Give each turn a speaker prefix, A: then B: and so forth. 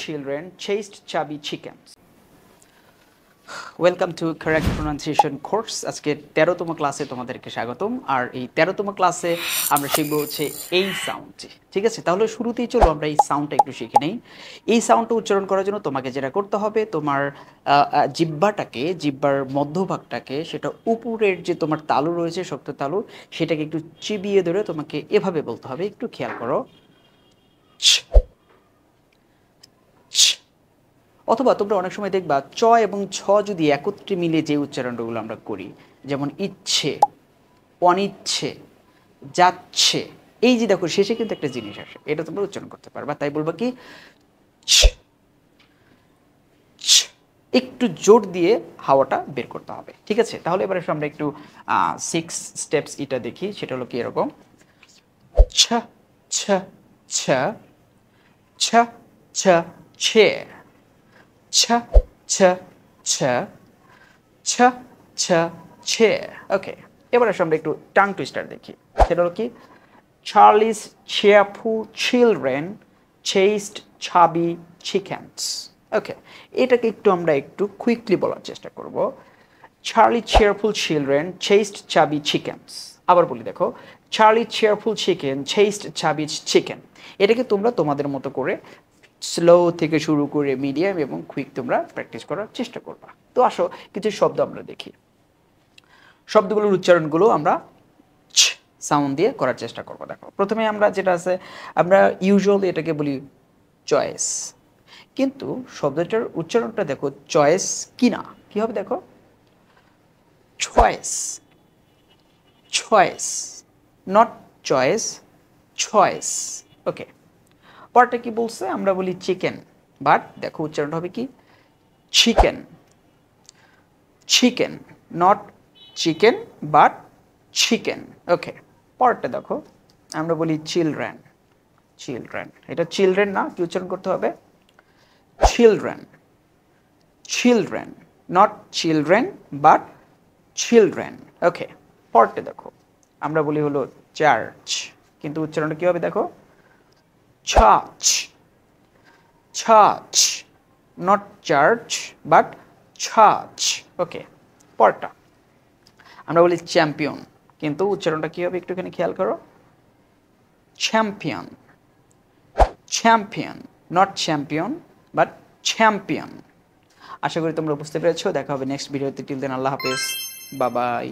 A: children chased chubby chickens. Welcome to correct pronunciation course. আজকে 13তম ক্লাসে তোমাদেরকে স্বাগতম। আর এই 13তম ক্লাসে আমরা শিখবো হচ্ছে এই সাউন্ডটি। ঠিক আছে, তাহলে শুরুতেই চলো আমরা এই সাউন্ডটা একটু শিখে নেই। এই সাউন্ডটা উচ্চারণ করার জন্য তোমাকে যেটা করতে হবে, তোমার জিব্বার মধ্যভাগটাকে, সেটা উপরের যে তোমার তালু রয়েছে, শক্ত তালু, সেটাকে একটু চিবিয়ে ধরে তোমাকে এভাবে বলতে হবে। একটু খেয়াল করো। অথবা তোমরা অনেক সময় দেখবা চ এবং ছ যদি একত্রে মিলে যে উচ্চারণগুলো আমরা করি, যেমন ইচ্ছে, অনিচ্ছে, যাচ্ছে, এই যে দেখো শেষে কিন্তু একটা জিনিস আসে, এটা তোমরা উচ্চারণ করতে পারবা। তাই বলবা কি একটু জোর দিয়ে হাওয়াটা বের করতে হবে। ঠিক আছে, তাহলে এবারে আমরা একটু 6 স্টেপস এটা দেখি। সেটা হলো কি এরকম: ছ ছ ছ ছ ছ ছে, ছ ছ ছ ছ ছ ছে। ওকে, এবার আসলে আমরা একটু টাং টুইস্টার দেখি। সেটা হলো কি Charlie's cheerful children chased chubby chickens. ওকে, এটাকে আমরা একটু কুইকলি বলার চেষ্টা করব। Charlie cheerful children chased chubby chickens. আবার বলি, দেখো, Charlie cheerful chicken chased chubby chicken। এটাকে তোমরা তোমাদের মতো করে স্লো থেকে শুরু করে মিডিয়াম এবং কুইক তোমরা প্র্যাকটিস করার চেষ্টা করবা। তো আসো কিছু শব্দ আমরা দেখি। শব্দগুলোর উচ্চারণগুলো আমরা সাউন্ড দিয়ে করার চেষ্টা করব। দেখো, প্রথমে আমরা যেটা আছে, আমরা ইউজুয়ালি এটাকে বলি চয়েস, কিন্তু শব্দটার উচ্চারণটা দেখো চয়েস কি না, কি হবে দেখো, choice, choice, not choice, choice. Okay, পরটা কি বলছে, আমরা বলি চিকেন, বাট দেখো উচ্চারণটা হবে কি chicken, chicken, not chicken but chicken. Okay, পরটা দেখো, আমরা বলি চিলড্রেন, চিলড্রেন, এটা চিলড্রেন না, কি উচ্চারণ করতে হবে, children, children, not children but children. Okay, পরটা দেখো, আমরা বলি হলো চার্চ, কিন্তু উচ্চারণটা কি হবে দেখো, church, church, not church but church. Okay, পরটা আমরা বলি চ্যাম্পিয়ন, কিন্তু উচ্চারণটা কি হবে একটুখানি খেয়াল করো, champion, champion, not champion but champion. আশা করি তোমরা বুঝতে পেরেছো। দেখা হবে নেক্সট ভিডিওতে। টিল দেন, আল্লাহ হাফেজ, বাই বাই।